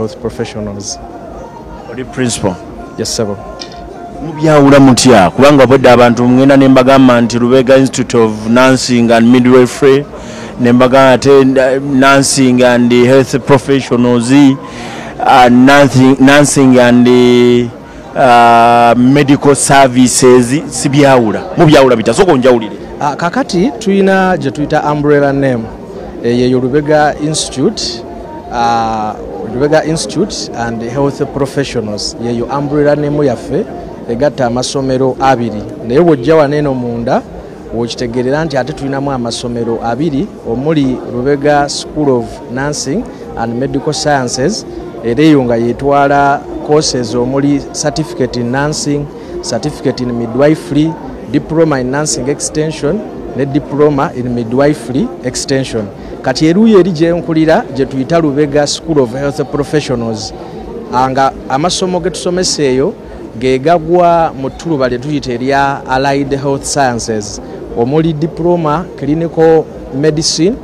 health professionals. Oli principal? Yes, sir. Mubyawula mutya kubanga bwedde abantu mugenda ne mbagamba nti Lubega Institute of Nursing and Midwifery ne mbagamba ate Nursing and Health Professionals, Nursing and Medical Services, sibyawula mubyawula bita soko njawulire. Kakati tuyina je tuyita umbrella name ye Lubega Institute, Lubega Institute and Health Professionals ye umbrella name yaffe egatta amasomero abiri. Naye wojja waneno munda wokitegerera nti ate tulinamu amasomero abiri omuli Lubega School of Nursing and Medical Sciences era eyo nga yetwala courses omuli certificate in nursing, certificate in midwifery, diploma in nursing extension ne diploma in midwifery extension. Kati eruye eri gyenkulira gye tuyita Lubega School of Health Professionals anga amasomo getusomesa eyo gegagwa mu ttuluba lye tuyita erya Allied Health Sciences omuli diploma clinical medicine,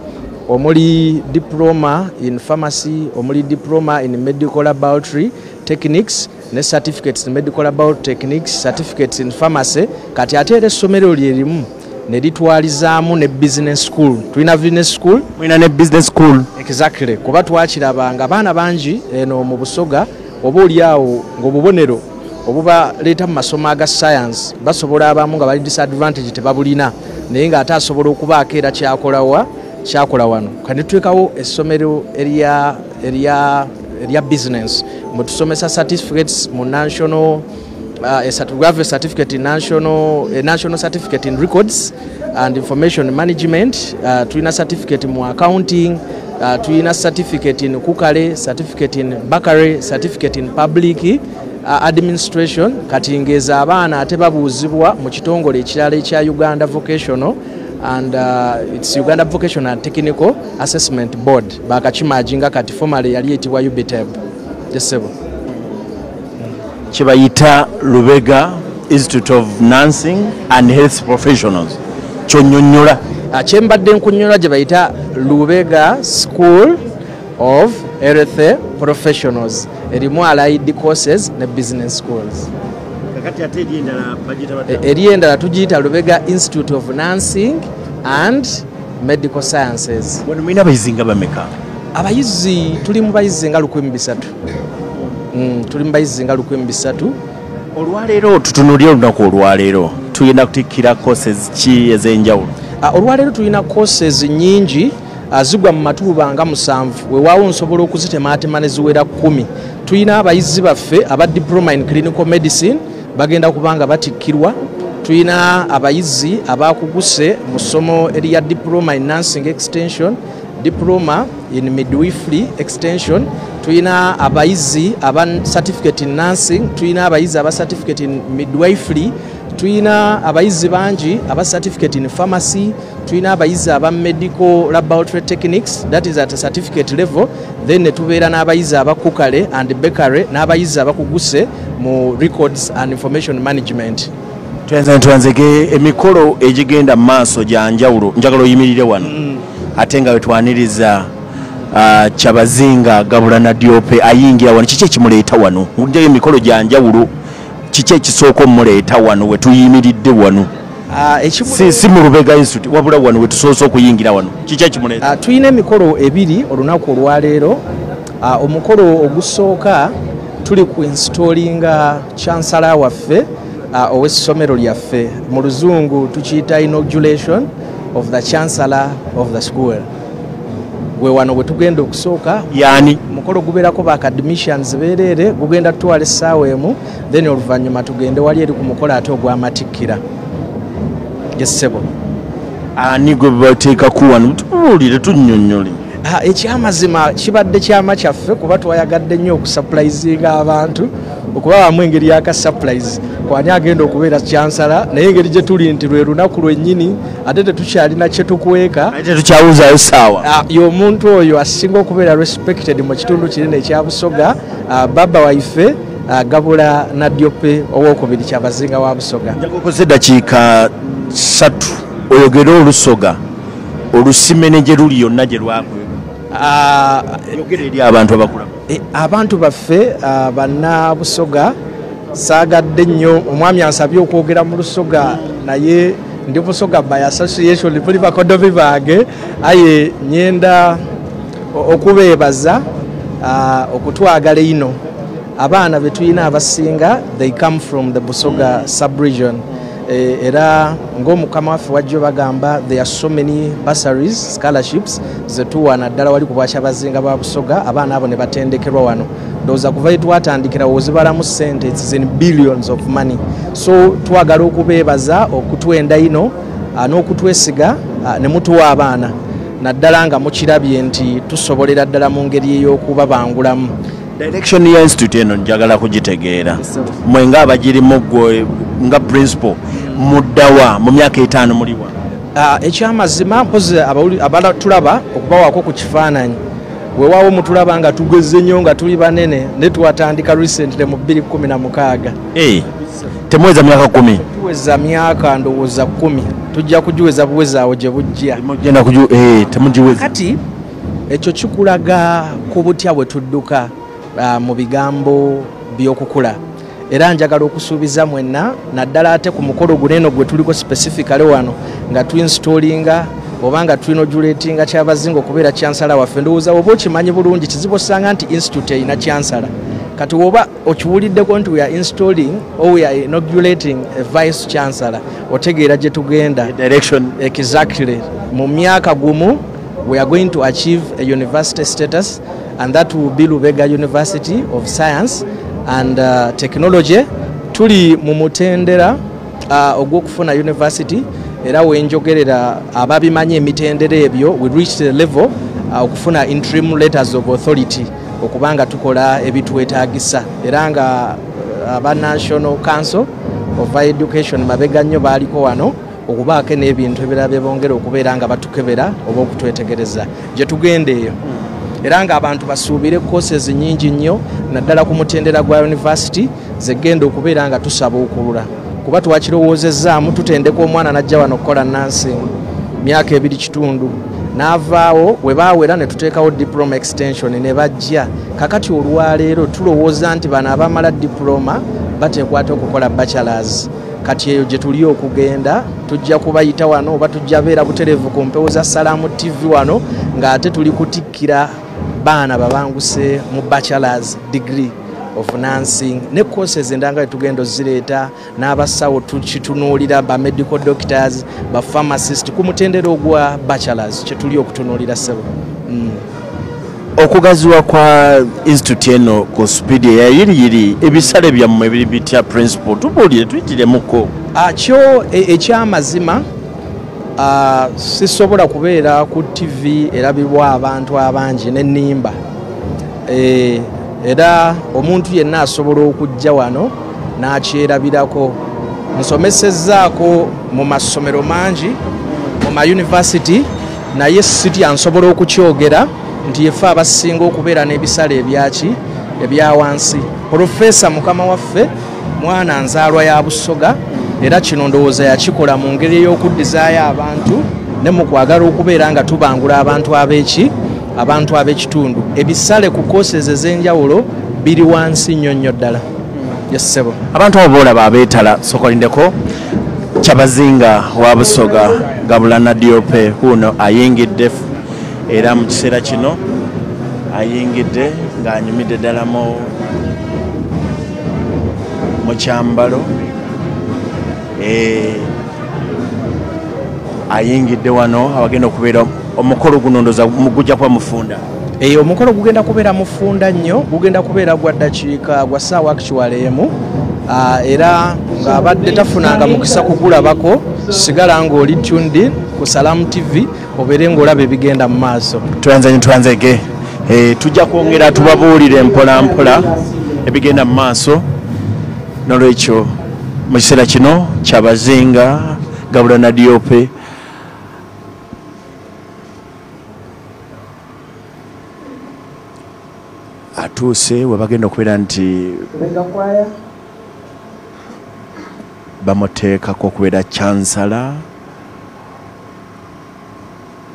omuli diploma in pharmacy, omuli diploma in medical laboratory techniques ne certificates in medical laboratory techniques, certificates in pharmacy. Kati ate era essomero lyerimu ne litwalizaamu ne business school. Tulina business school, mulina ne business school. Exactly. Kuba twakirabanga abaana bangi eno mu Busoga oba oliawo ng'obubonero obuba leeta mu masomo aga science basobola abamu nga bali disadvantage tebabulina naye nga ate asobola okubaako era kyakola wano. Kati tuteekawo essomero erya business mutusomesa certificates mu national we have a certificate in national certificate in records and information management, tulina certificate mu accounting, tulina certificate in kukale, certificate in bakery, certificate in public administration. Kati ngeza abaana ate babuuzibwa mu kitongole ekirala ekya Uganda Vocational and it's Uganda Vocational and Technical Assessment Board bakakimajinga kati formally yali etibwa UBTEB. Jesebo kibayita Lubega Institute of Nursing and Health Professionals kyonyonyola kyembadde nkunyola gye bayita Lubega School of Health Professionals erimu allied courses ne business schools. kakati ate eri endala tugiyita Lubega Institute of Nursing and Medical Sciences. wano mulina abayizi nga bameka? Abayizi tuli mu bayizi nga 1300. Tuli mu bayizi nga 1300. Olwaleero tutunuulira olunaku olwaleero tulina kutikkira courses ki ez'enjawulo? Olwaleero tulina courses nyingi zigwa mu matuuba nga 7 weewaawo nsobola okuzitemaatema ne ziwera 10. Tulina abayizi baffe aba diploma in clinical medicine bagenda kubanga batikkirwa. Tulina abayizi abakuguse mu ssomo erya diploma in nursing extension, diploma in midwifery extension. Tulina abayizi aba certificate in nursing, tulina abayizi aba certificate in midwifery, tulina abayizi bangi aba certificate in pharmacy, tulina abayizi aba medical laboratory techniques, that is at a certificate level. Then netubeera n'abayizi aba kukale and bakery n'abayizi abakuguse mu records and information management. Twanzege emikolo egigenda maaso gya njawulo njagala oyimirire wano ate nga wetwaniriza Kyabazinga Gabula na Diope ayingira wano. Kiki ekimuleeta wano? Ndeyo emikolo gya njawulo kiki ekisooka omuleeta wano wetuyimiridde wano? Si mu Lubega Institute wabula wano wetusoose okuyingira wano. Kiki ekimuleeta? Tulina emikolo ebiri olunaku olwaleero. Omukolo ogusooka tuli ku installinga chancellor waffe ow'essomero lyaffe, mu luzungu tukiyita inauguration of the chancellor of the school. Gwe wano bwe tugenda okusooka yani mukolo gubeerako ba academicians beerere gugenda tutwala essaawa emu, then oluvannyuma tugende wali eri ku mukolo ate ogw'Amatikkira. Jesebo ani gwe bateekako wano tubuulire tunnyonnyole. Ekyamazima kibadde kyama kyaffe kuba twayagadde nnyo okusupplizinga abantu okuba wamu engeri yaka surprise kwani agenda okubeera chancellor naye engeri gye tuli nti lwe lunaku lwennyini ate tetukyalina kye tukweka ate tukyawuzaayo ssaawa. Y'omuntu oyo asinga okubeera respected mu kitundu kinene ekya Busoga, baba waife Gabula na Diope ow'okubiri Kyabazinga wa Busoga. Njakukoze eddakiika 3 oyogere Olusoga olusimene gye luli yonna gye lwakweka. yogera eri abantu abakula abantu baffe banna Busoga saagadde nnyo omwami ansabye okwogera mu Lusoga naye ndi Busoga by association tuli bakodovi bange aye nyenda okubeebaza okutwagala ino abaana betuyina abasinga they come from the Busoga sub-region era ng'omukama waffe wajjo bagamba there are so many bursaries scholarships zetuwa naddala wali ku bwakyabazinga ba Busoga abaana abo ne batendekerwa wano ndowooza kuva twatandikira wozibalamu ssente it's in billions of money so twagala okubeebaza okutwenda ino n'okutwesiga ne mutuwa abaana naddala nga mukirabye nti tusobolera ddala mu ngeri ey'okubabangulamu. Direction ya institute eno njagala kugitegeera mwe nga abagirimu gwe nga principal muddawa mu myaka 5 muliwa ekyamazima mpozi abatulaba okubawaako ku kifaananyi weewaawo mutulaba nga tugeze nnyo nga tuli banene ne twatandika recently mu 2016 temweza myaka 10 tuweza myaka ndowooza 10 tujja kugiweza buweza awo gye bujja temugiweza kati ekyo kikulaga ku butya bwe tudduka mu bigambo by'okukula era njagala okusuubiza mwenna naddala ate ku mukolo guneno gwe tuliko specifically wano nga tuinstolinga oba nga tuinodulatinga kyabazinga okubeera kyansala waffe ndowooza oba okimanyi bulungi kizibu osanga nti institute erina kyansala kati oba okiwuliddeko nti we are installing or we are inaugurating a vice chancellor otegeera gye tugenda direction exactly mu myaka gumu we are going to achieve a university status and that will be Lubega University of Science and Technology tuli mu mutendera ogw'okufuna university era wenjogerera ababimanyi emitendera ebyo we reached the level okufuna interim letters of authority okubanga tukola ebitwetaagisa era nga aba National Council of Education mabega nnyo baaliko wano okubaako n'ebintu ebirala bye bongera okubeera nga batukebera oba okutwetegereza gye tugenda eyo era nga abantu basuubire courses nyingi nnyo naddala ku mutendera gwa university zegenda okubeera nga tusaba okulula kuba twakirowoozezaamu tutendeka omwana najja wano okukola nursing myaka 2.5 n'avaawo we baawera ne tuteekawo diploma extension ne bajja kakati olwaleero tulowooza nti bano abamala diploma bateekwata okukola bachelors kati eyo gye tuli okugenda tujja kubayita wano oba tujja beera butereevu ku mpewo za Salaamu TV wano ng'ate tuli kutikkira baana babanguse mu bachelors degree of nursing ne courses endanga tugenda zireeta n'abasawo tukitunuulira ba medical doctors ba pharmacist ku mutendera ogwa bachelors kye tuli okutunuulira sebo okugaziwa kwa institute eno ku speed ya yiri ebisale byammwe biri bitya principal tubuulire tuyitiremuko kyo ekyamazima sisobola kubeera ku TV erabibwa abantu abangi n'ennimba era omuntu yenna asobola okujja wano n'akyerabirako nsomesezzaako mu masomero mangi mu mayunivasity naye sitya nsobola okukyogera nti yefe abasinga okubeera n'ebisale ebya wansi Profesa mukama waffe mwana nzaalwa ya Busoga era kino ndowooza yakikola mu ngeri ey'okuddizaayo abantu ne mu kwagala okubeera nga tubangula abantu ab'ekitundu ebisale ku courses ez'enjawulo biri wansi nnyo ddala yesebo abantu abo boolaba abeetala sokolindeko Kyabazinga wa Busoga Gabulana DOP huno ayingidde era mu kiseera kino ayingidde ng'anyumidde ddala mu kyambalo ayingidde wano abagenda okubeera omukolo guno ndoza gujja kuba mufunda omukolo gugenda kubeera mufunda nnyo gugenda kubeera gwa ddakiika gwa ssaawa actually emu era ng'abadde tafunanga mukisa kugulabako sigala ng'oli tuned ku Salaamu TV obeere ng'olaba ebigenda mu maaso twanzege tujja kwongera tubabuulire mpola mpola ebigenda mu maaso nolwekyo mu kiseera kino Kyabazinga Gabulana DOP atuuse we bagenda okubeera nti bamuteekako okubeera chansala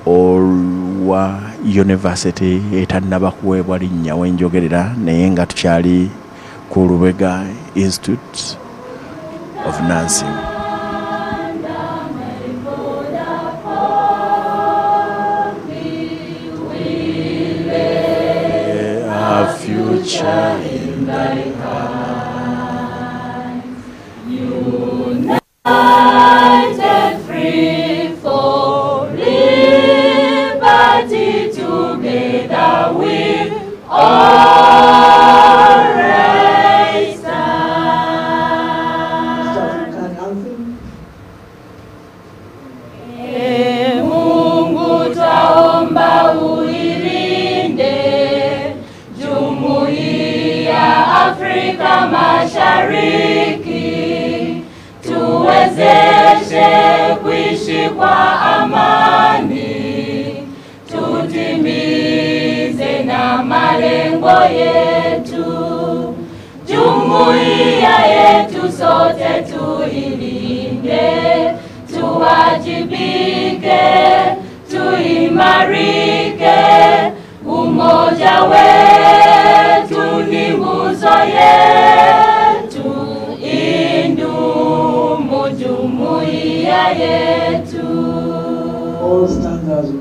olwa university etannaba kuweebwa linnya wenjogerera naye nga tukyali ku Lubega Institute of Nursing. Our future in thy hands, united, free for liberty, together we all rise stand. Mungu twaomba uilinde Jumuiya Afrika Mashariki, tuwezeshe kuishi kwa amani, tutimize na malengo yetu. Jumuiya yetu sote tuilinde, tuwajibike, tuimarike, umoja wetu ni nguzo yetu, indumu jumuiya yetu. All standards of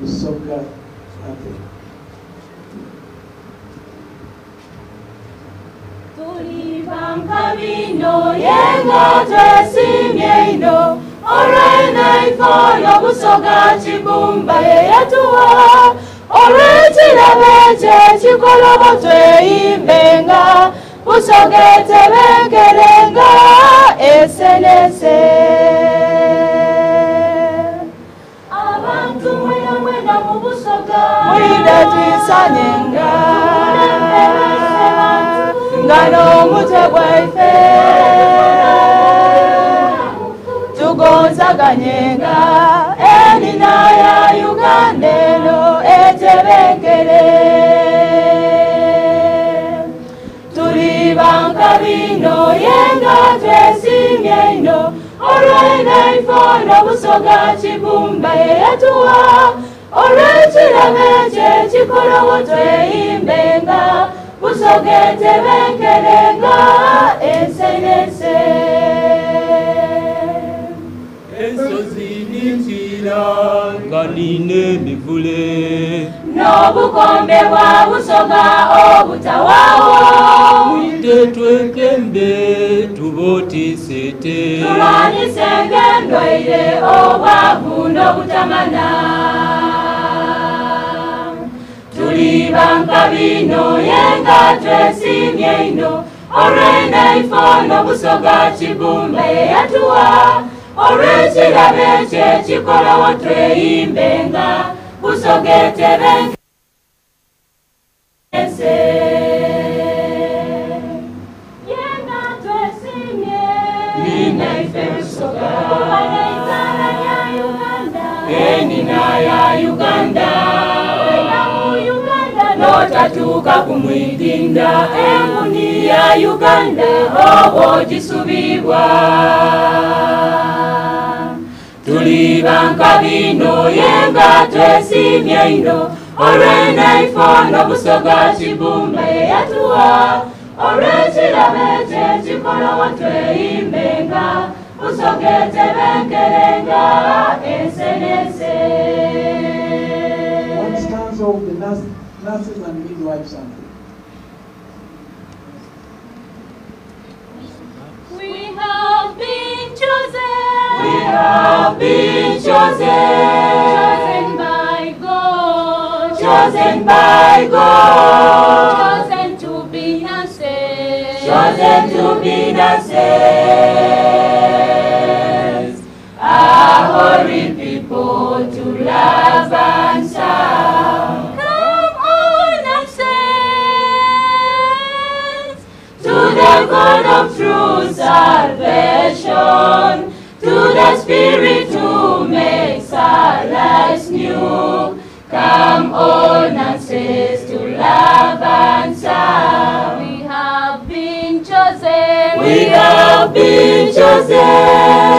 Lubega. Tulibanga bino yenga twesimye ino, orena ifono busoga chibumba yetuwa, orechirabe chekikolobo tweimbenga, busoge tebengerenga esenese. Abantu mwena mu busoga, mwida twisanyenga, ngano mutebwaife, tugonzaganyenga, enina ya Uganda eno etebenkere. Tulibanga bino yenga twesimye ino, olwena ifono busoga chibumba yetuwa, olwekirabe chekikolobo tweimbenga, busoge tebenkerenga esenese. Ensozi nitira nga nine mivule, n'obukombe bwa busoga obutawawo, mwite twekembe tubotisete, tulwanyise endwaire obwavu n'obutamana. Tulibanga bino yenga twesimye ino, olwena ifono busoga chibumba yeyatuwa, olwekirabe chekikolobo tweimbenga, busoge tebenkenese. Yenga twesimye nina ife busoga, kubane izala ya Uganda, enina ya Uganda, notatuka kumwidinda enguni ya Uganda obo jisubibwa. Tulibanga bino yenga twesimye ino, olwena ifono busoga chibumba yeyatuwa, olwekirabe chekikolobo tweimbenga, busoge tebenkerenga esenese. What stands of the nurses and midwives and We have been chosen. We have been chosen. Chosen by God. Chosen by God. Chosen to be nurses. Chosen to be nurses. A holy people to love and serve. Come on, nurses, to the God of true salvation, to the Spirit who makes our lives new. Come all nurses to love and serve. We have been chosen. We have been chosen.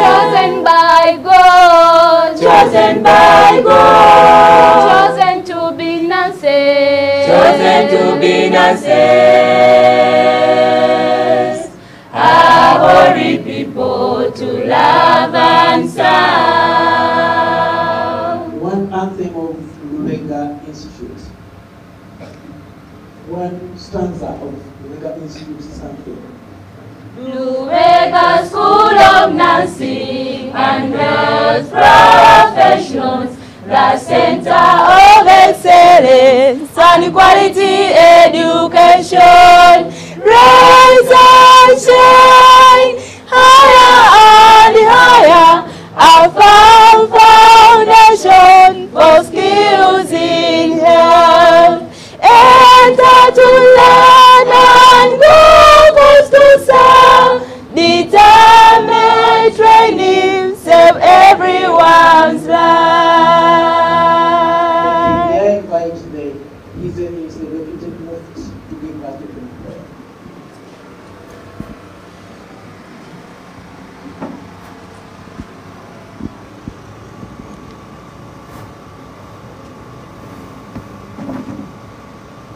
Chosen by God. Chosen by God. Chosen to be witnesses, a holy people to love and serve. One anthem of Lubega Institute. One stanza of Lubega Institute's anthem. Lubega School of Nursing and Health Professions, the center of excellence and quality education. Rise and shine higher and higher, a firm foundation for skills in health. Enter to learn and go forth to serve. Determined training, save everyone's life. I invite the reputed Mufti to give us the prayer.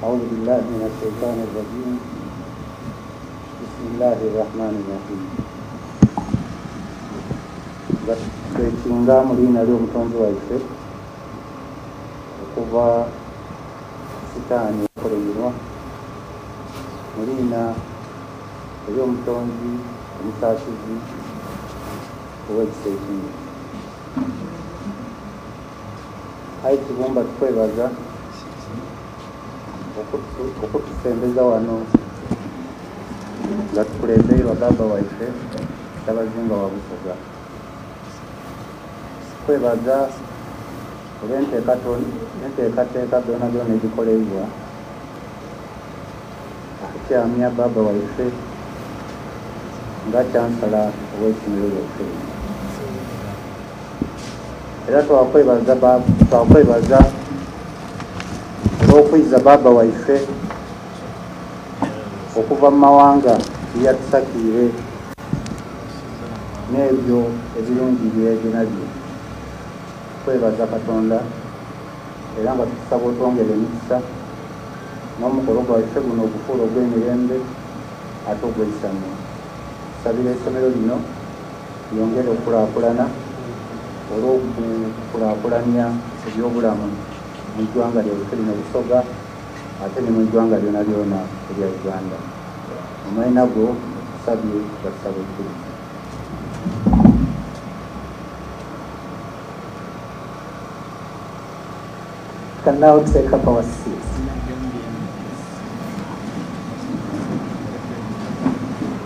أعوذ بالله من الشيطان الرجيم بسم الله الرحمن الرحيم twekinga mu liina ly'omutonzi waffe okuva sitaani okukolemerwa mu liina ery'omutonzi omusaasizi ow'ekisa ekingi ayi kibumba tukwebaza okutusembeza wano nga tukulembere bagamba waife Tabazinga wa Busoga. Kwebaza olw'enteekateeka byonna byonna ebikoleibwa okukyamya baba waife nga kyansala ow'essomero lyaffe. Era twakwebaza olw'okuyisa baba waife okuva mu mawanga byatusakiire n'ebyo ebirungi byebyo nabyo. Kwebaza Katonda era nga tusaba otwongere emikisa n'omukolo gwaffe guno ogufuula ogw'emirembe ate ogw'ekisanyo. Tusabira essomero lino lyongere okukulaakulana olw'okukulaakulanya ebyobulamu mu ggwanga lyaffe lino Busoga ate ne mu ggwanga lyona lyona erya Uganda. Omwanya nagwo tusabye basaba ekkiriza. Can now take up our seats.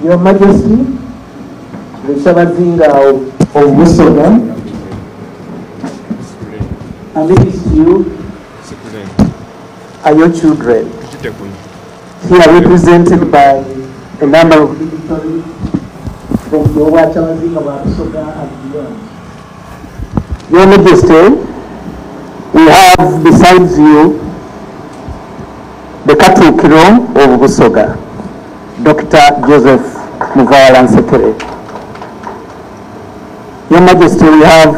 Your Majesty, the Tabazinga of Busoga, and this is you, are your children. Here represented by a number of dignitaries from the Tabazinga of Busoga and beyond. Your Majesty, we have besides you the Katukiro of Busoga, Dr. Joseph Muvawala-Nsekere. Your Majesty, we have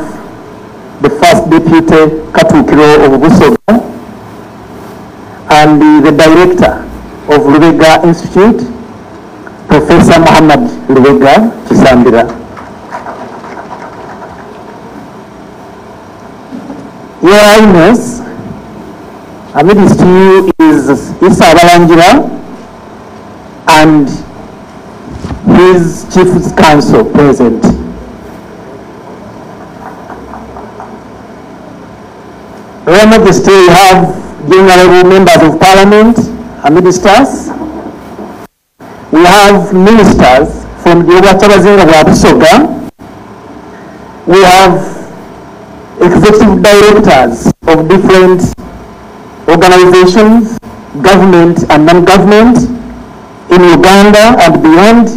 the first deputy Katukiro of Busoga and the director of Lubega Institute, Professor Muhammad Lubega Chisambira. Your Highness, amidst you is Issa Balangira and his Chief Counsel present. Your Majesty, we have the honorable members of Parliament amidst us. We have ministers from the Tabazinga of Busoga. We have executive directors of different organizations, government and non-government, in Uganda and beyond.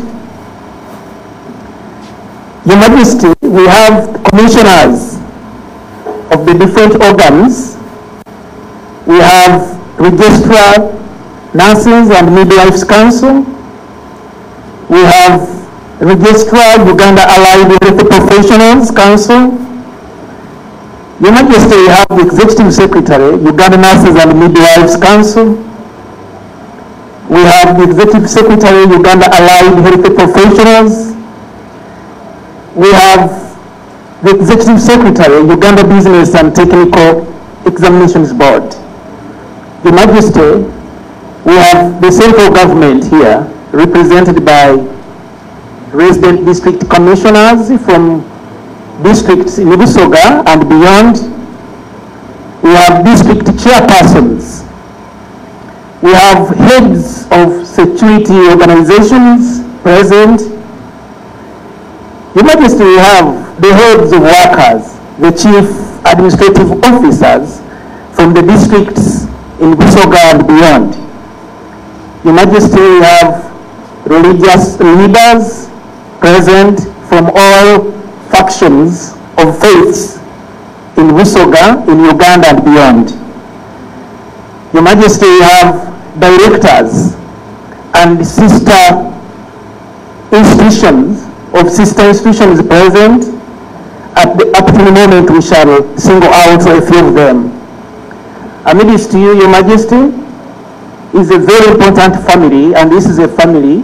Your Majesty, we have commissioners of the different organs. We have Registrar, Nurses and Midwives Council. We have Registrar, Uganda Allied Health Professionals Council. Your Majesty, we have the Executive Secretary, Uganda Nurses and Midwives Council. have the Executive Secretary, Uganda Allied Health Professionals. We have the Executive Secretary, Uganda Business and Technical Examinations Board. Your Majesty, we have the central government here, represented by resident district commissioners from districts in Lubega and beyond. We have district chairpersons. We have heads of security organizations present. Your Majesty, we have the heads of workers, the chief administrative officers from the districts in Busoga and beyond. Your Majesty, we have religious leaders present from all factions of faiths in Busoga, in Uganda and beyond. Your Majesty, we have directors and sister institutions present. Up to the moment, we shall single out a few of them. Amidst you, Your Majesty, is a very important family, and this is a family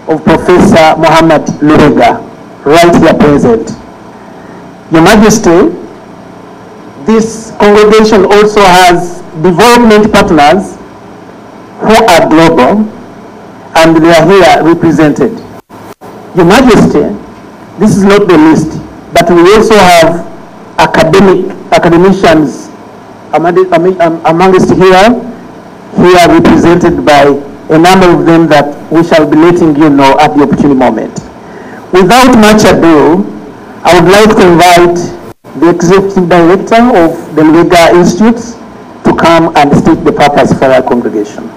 of Professor Muhammad Lubega, right here present. Your Majesty, this congregation also has development partners who are global, and they are here represented. Your Majesty, this is not the list, but we also have academicians amongst here represented by a number of them that we shall be letting you know at the opportune moment. Without much ado, I would like to invite the Executive Director of the Lubega Institute to come and state the purpose for our congregation.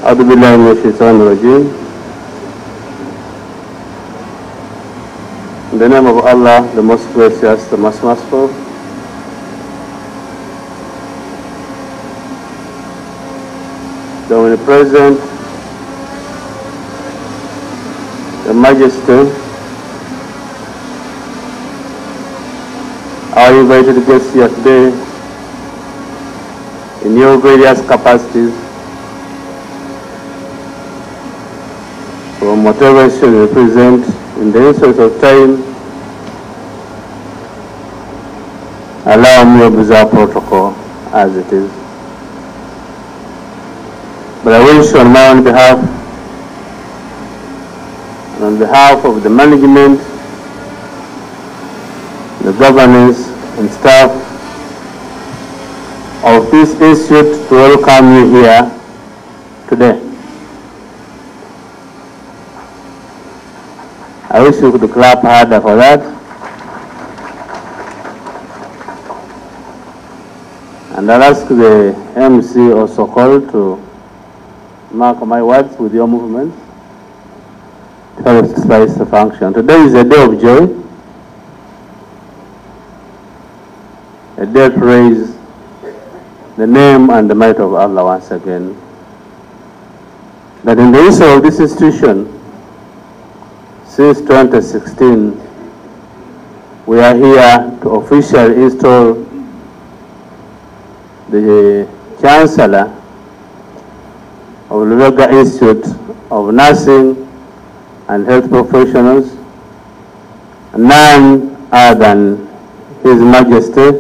أعوذ بالله من الشيطان الرجيم. In the name of Allah, the most gracious, the most merciful. The omnipresent, the majesty, our invited guests here today in your various capacities, from whatever issue you represent, in the interest of time, allow me to observe protocol as it is. But I wish on my own behalf, and on behalf of the management, the governance and staff of this institute to welcome you here today. I wish you could clap harder for that. And I'll ask the MC also called to mark my words with your movements to help spice the function. Today is a day of joy, a day to raise the name and the might of Allah once again. That in the history of this institution, since 2016, we are here to officially install the Chancellor of Lubega Institute of Nursing and Health Professionals, none other than His Majesty,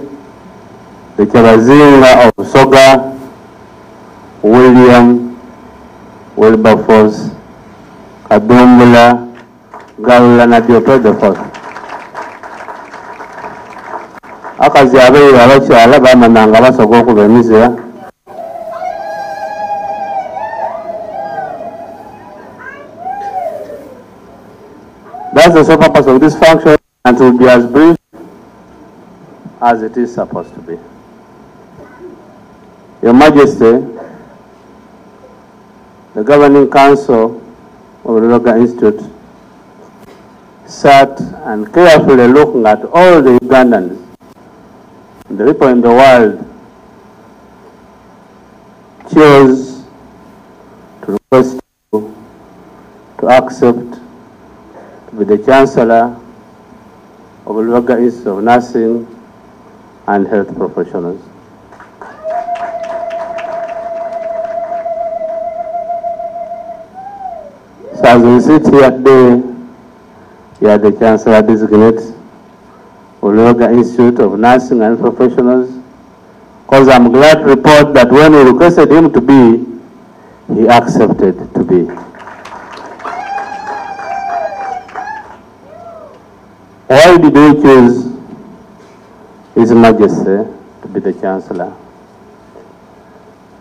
the Chabazinga of Soga, William Wilberforce Kadumbula Gawulana Dioto the first. Akazi abeyi abakyala bamananga basoka okuba emizira. That's the sole purpose of this function, and it will be as brief as it is supposed to be. Your Majesty, the Governing Council of Lubega Institute sat and carefully looking at all the Ugandans, the people in the world, chose to request you to accept to be the Chancellor of Lubega Institute of Nursing and Health Professionals. So as we sit here today, you are the Chancellor designate of Lubega Institute of Nursing and Professionals, because I'm glad to report that when we requested him to be, he accepted to be. Why did we choose His Majesty to be the Chancellor?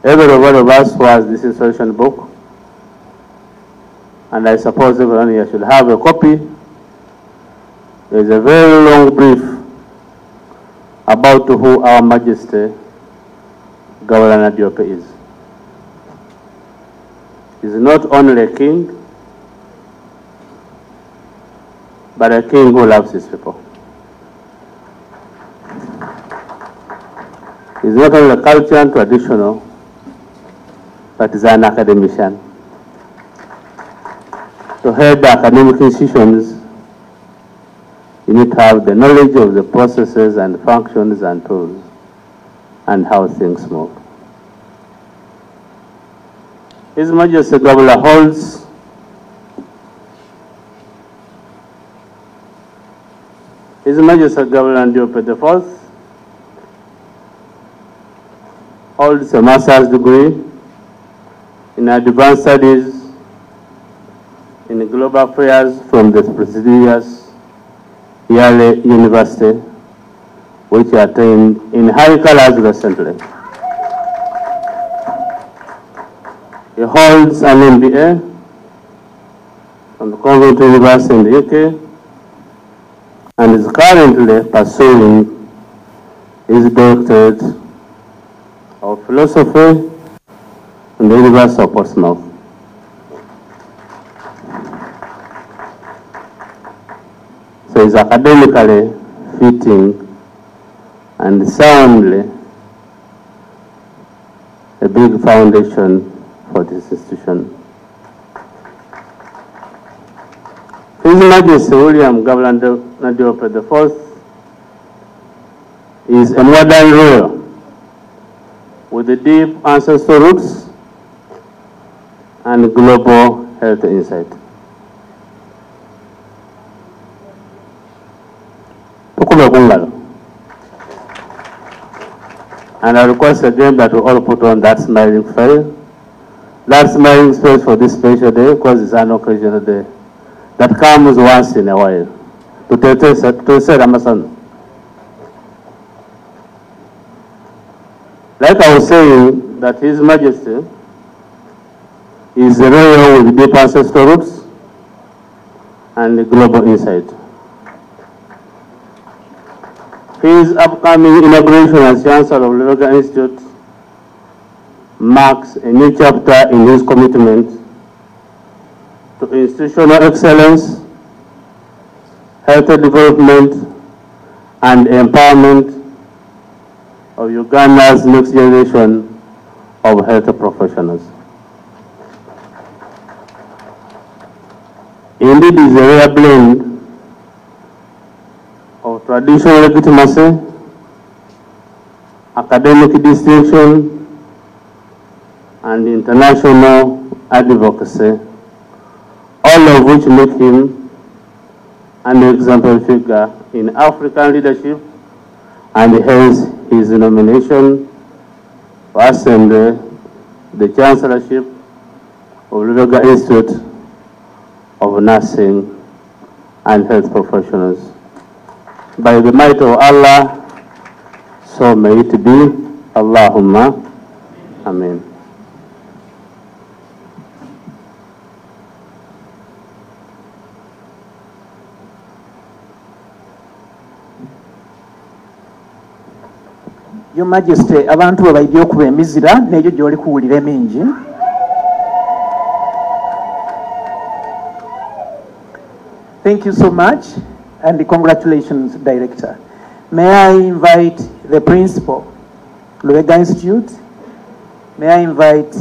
Every one of us who has this instruction book, and I suppose everyone here should have a copy. There is a very long brief about who Our Majesty Governor Diop is. He is not only a king, but a king who loves his people. He is not only cultural and traditional, but is an academician. To head the academic institutions, you need to have the knowledge of the processes and functions and tools and how things move. His Majesty Governor holds His Majesty Governor Diop IV holds a master's degree in advanced studies in global affairs from the prestigious Yale University, which he attained in high colors recently. He holds an MBA from the Convent University in the UK and is currently pursuing his doctorate of philosophy from the University of Portsmouth. So it's academically fitting and soundly a big foundation for this institution. His Majesty William Governor Diop IV is a modern royal with a deep ancestral roots and global health insight. And I request again that we all put on that smiling face. That smiling face for this special day, because it's an occasional day that comes once in a while. To say Ramasan. Like I was saying, that His Majesty is a royal with deep ancestral roots and global insight. His upcoming inauguration as Chancellor of Lubega Institute marks a new chapter in his commitment to institutional excellence, health development, and empowerment of Uganda's next generation of health professionals. Indeed, it is a rare blend of traditional legitimacy, academic distinction, and international advocacy, all of which make him an exemplary figure in African leadership, and hence his nomination to ascend the Chancellorship of Lubega Institute of Nursing and Health Professionals. By the might of Allah, so may it be. Allahumma. Amen. Your Majesty, abantu babaidye okuba emizira n'egyo gy'oli kuwulira emingi. Thank you so much, and congratulations, Director. May I invite the Principal, Lubega Institute. May I invite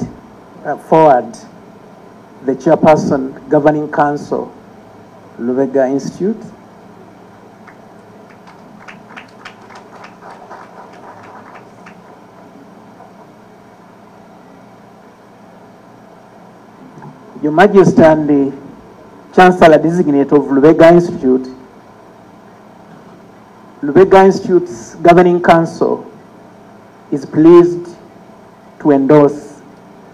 forward the Chairperson, Governing Council, Lubega Institute. Your Majesty and the Chancellor Designate of Lubega Institute, Lubega Institute's Governing Council is pleased to endorse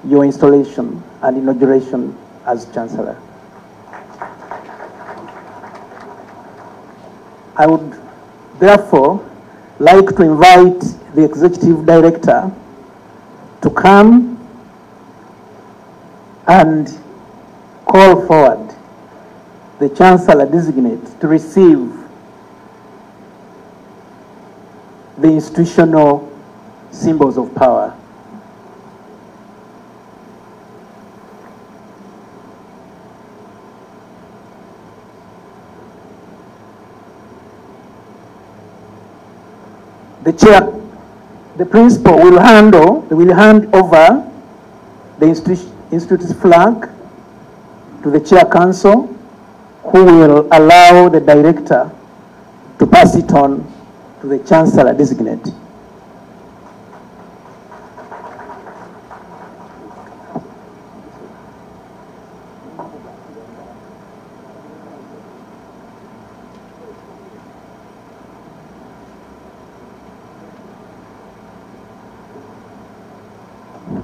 your installation and inauguration as Chancellor. I would therefore like to invite the Executive Director to come and call forward the Chancellor Designate to receive the institutional symbols of power. The Principal will hand over the institute's flag to the Chair Council, who will allow the Director to pass it on to the Chancellor Designate.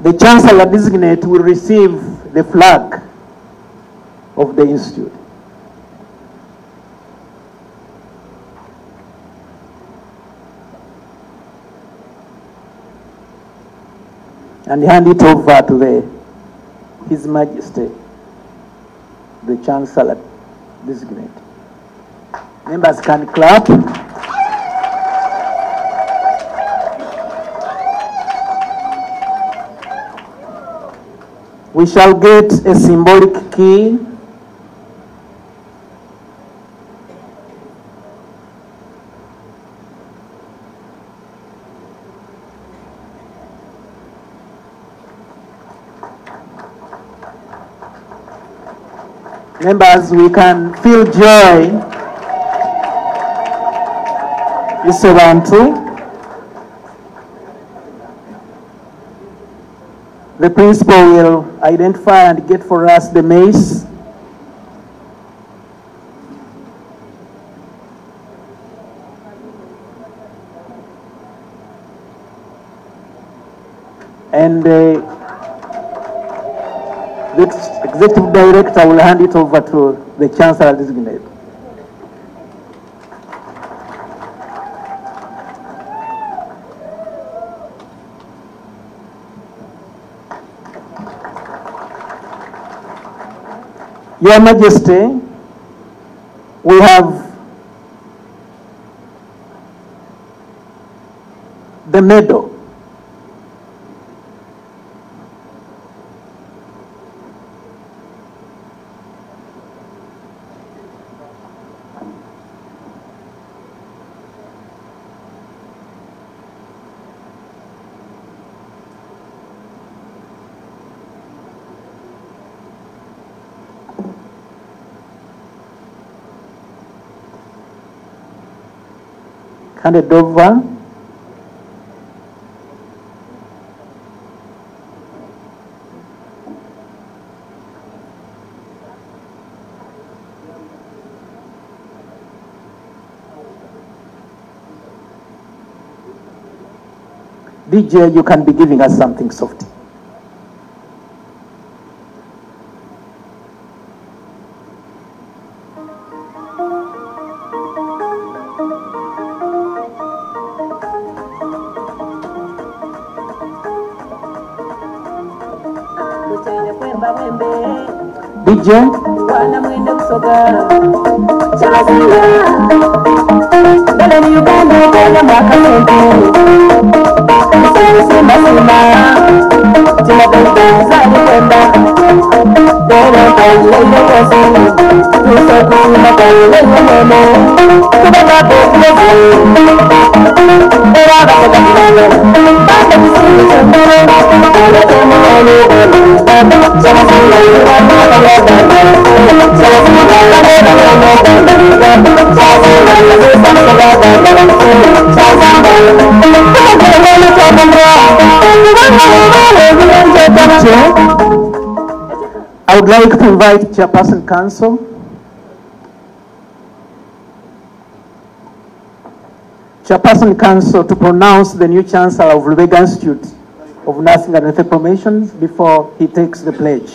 The Chancellor Designate will receive the flag of the Institute. And hand it over to His Majesty, the Chancellor Designate. Members can clap. We shall get a symbolic key . Members, we can feel joy. It's around two. The Principal will identify and get for us the mace. And the Executive Director will hand it over to the Chancellor Designate. Your Majesty, we have the medal. Handed over. DJ, you can be giving us something soft. DJ. I would like to invite Chairperson Council. Chairperson Council to pronounce the new Chancellor of Lubega Institute of Nursing and Health Promotions before he takes the pledge.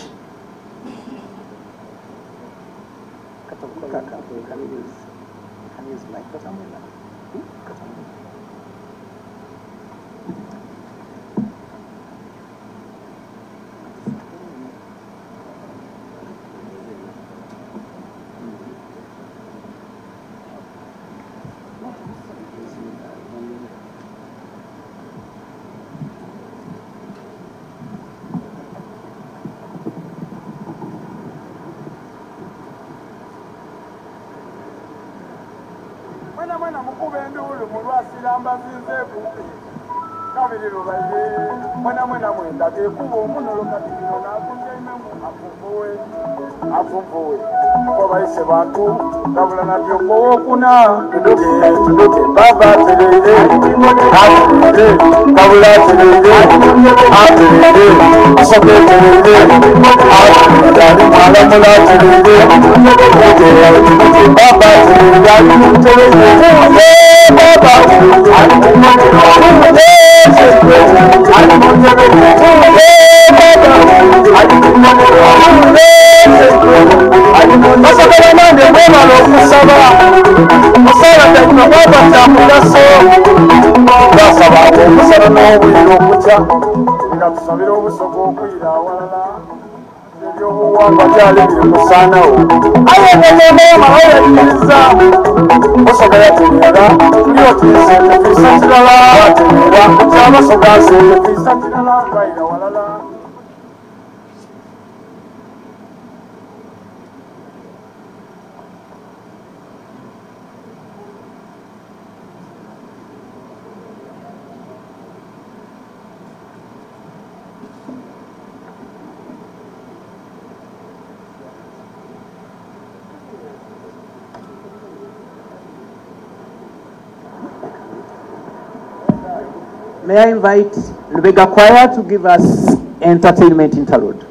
May I invite Lubega Choir to give us entertainment interlude.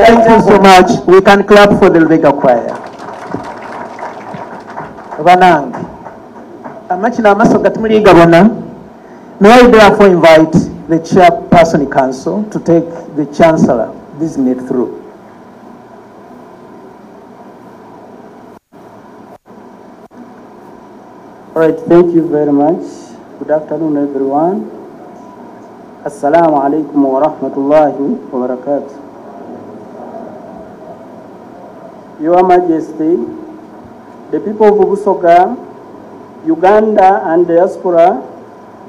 Thank you so much. We can clap for the Lubega choir. Banange. Amachina amaso gatumuli gabona. May I therefore invite the chairperson council to take the chancellor designate through. All right, thank you very much. Good afternoon, everyone. Assalamu alaikum wa rahmatullahi wa barakatuh. Your Majesty, the people of Busoga, Uganda and diaspora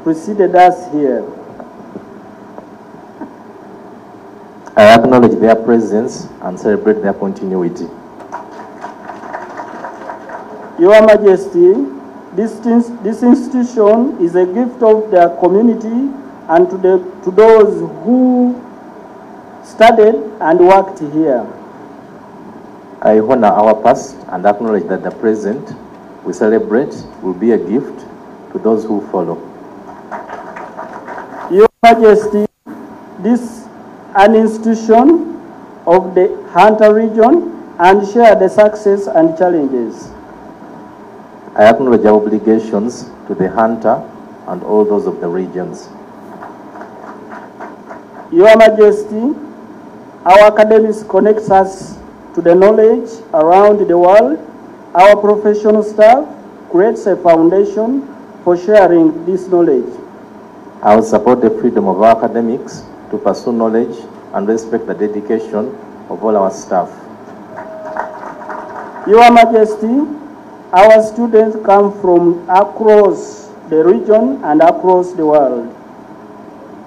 preceded us here. I acknowledge their presence and celebrate their continuity. Your Majesty, this institution is a gift of their community and to those who studied and worked here. I honor our past and acknowledge that the present we celebrate will be a gift to those who follow. Your Majesty, this is an institution of the Hunter region and share the success and challenges. I acknowledge our obligations to the Hunter and all those of the regions. Your Majesty, our academies connects us to the knowledge around the world. Our professional staff creates a foundation for sharing this knowledge. I will support the freedom of our academics to pursue knowledge and respect the dedication of all our staff. Your Majesty, our students come from across the region and across the world.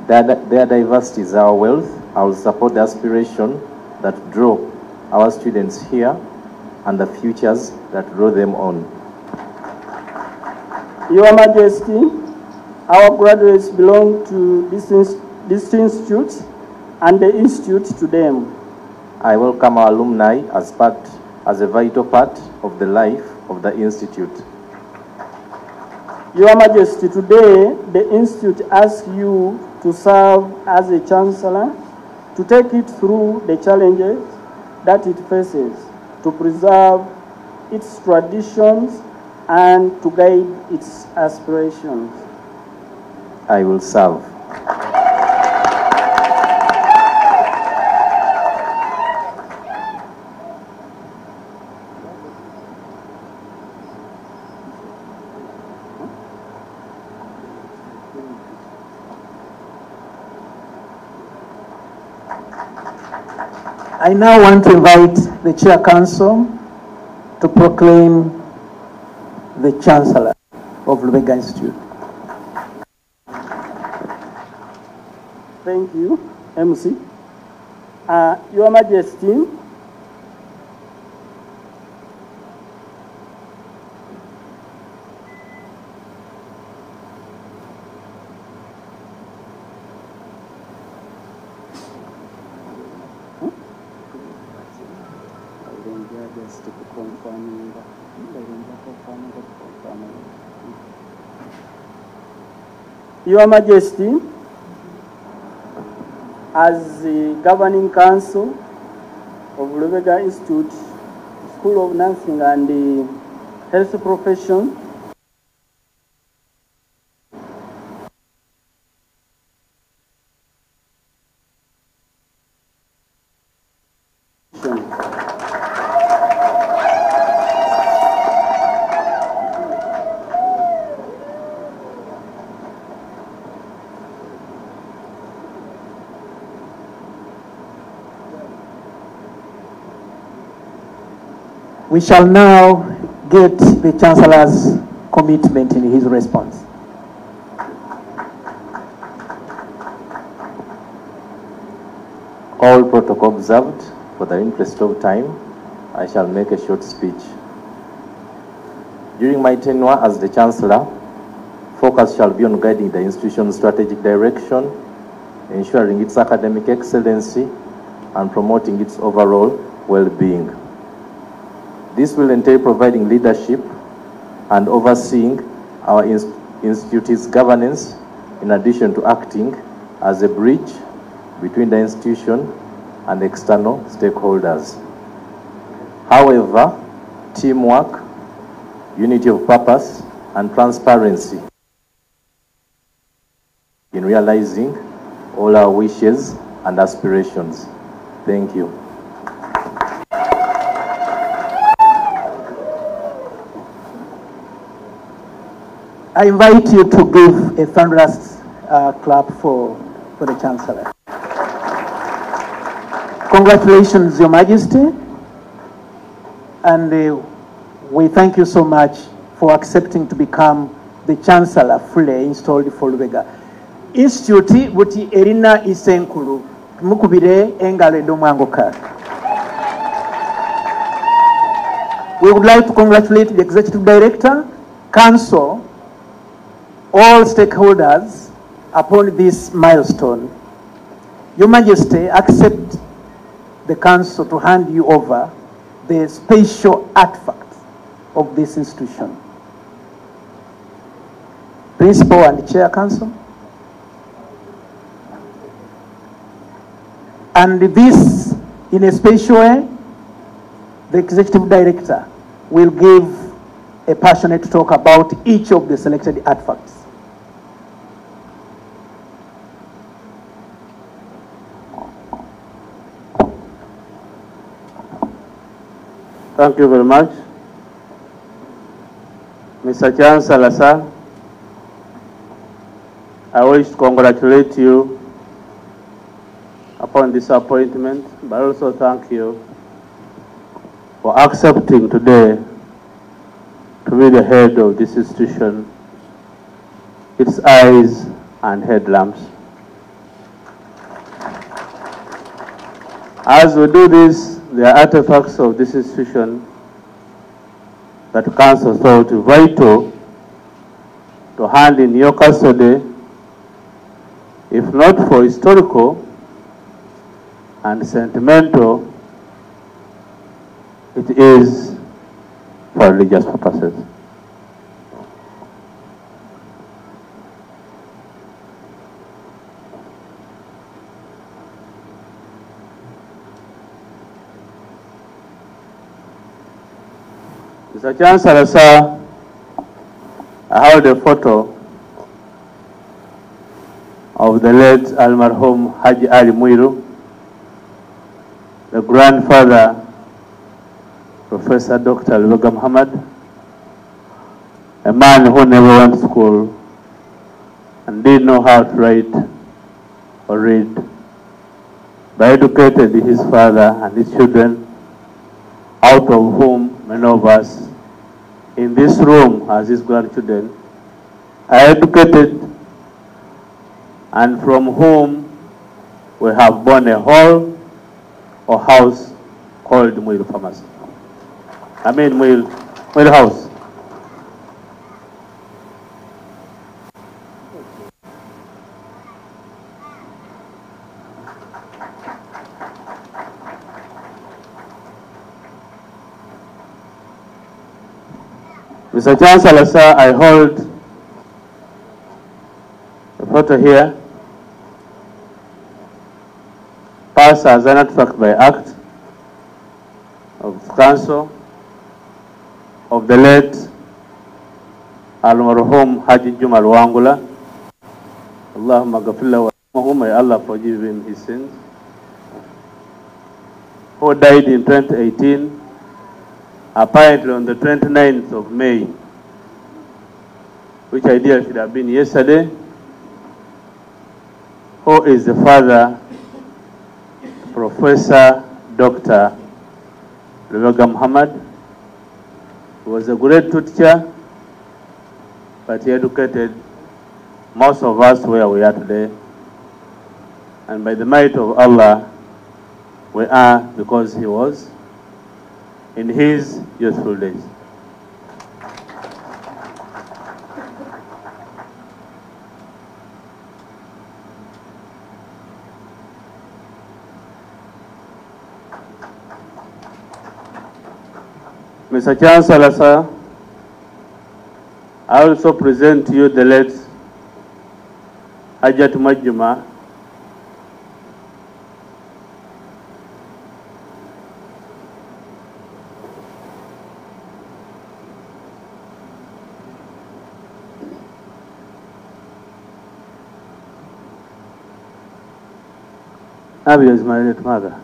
Their diversity is our wealth. I will support the aspiration that draw our students here and the futures that draw them on. Your Majesty, our graduates belong to this institute and the institute to them. I welcome our alumni as a vital part of the life of the institute. Your Majesty, today the institute asks you to serve as a chancellor, to take it through the challenges that it faces, to preserve its traditions and to guide its aspirations. I will serve. I now want to invite the Chair Council to proclaim the Chancellor of Lubega Institute. Thank you, MC. Your Majesty, Your Majesty, as the Governing Council of Lubega Institute, School of Nursing and the Health Profession, We shall now get the Chancellor's commitment in his response. All protocol observed. For the interest of time, I shall make a short speech. During my tenure as the Chancellor, focus shall be on guiding the institution's strategic direction, ensuring its academic excellency, and promoting its overall well-being. This will entail providing leadership and overseeing our institute's governance, in addition to acting as a bridge between the institution and external stakeholders. However, teamwork, unity of purpose, and transparency in realizing all our wishes and aspirations. Thank you. I invite you to give a thunderous clap for the Chancellor. Congratulations, Your Majesty, and we thank you so much for accepting to become the Chancellor fully installed for Lubega. Institute buti erina isenkulu mukubire engalo edomwangoka. We would like to congratulate the Executive Director, Council, all stakeholders upon this milestone. Your Majesty, accept the Council to hand you over the special artifact of this institution. Principal and Chair Council. And this, in a special way, the Executive Director will give a passionate talk about each of the selected artifacts. Thank you very much. Mr. Chancellor, sir, I wish to congratulate you upon this appointment, but also thank you for accepting today to be the head of this institution, its eyes and headlamps. As we do this, there are artifacts of this institution that Council thought vital to hand in your custody, if not for historical and sentimental, it is for religious purposes. Mr. Chancellor, sir, I hold a photo of the late almarhum Haji Ali Muiru, the grandfather, Professor Dr. Lubega Muhammad, a man who never went to school and didn't know how to write or read, but educated his father and his children, out of whom many of us in this room as his grandchildren are educated, and from whom we have born a hall or house called Muiru Pharmacy. Muiru House. Mr. Chancellor, sir, I hold a photo here, passed as an artifact by act of the Council of the late Al-Marhum Haji Jumal Wangula. Allahumma ghafirlahu wa may Allah forgive him his sins, who died in 2018, apparently on the 29th of May, which ideally should have been yesterday, who is the father, Professor Dr. Lubega Muhammad, He was a great teacher, but he educated most of us where we are today. And by the might of Allah, we are because he was in his youthful days. Mr. Chancellor, sir, I also present to you the late Hajat Majuma, Abby is my late mother.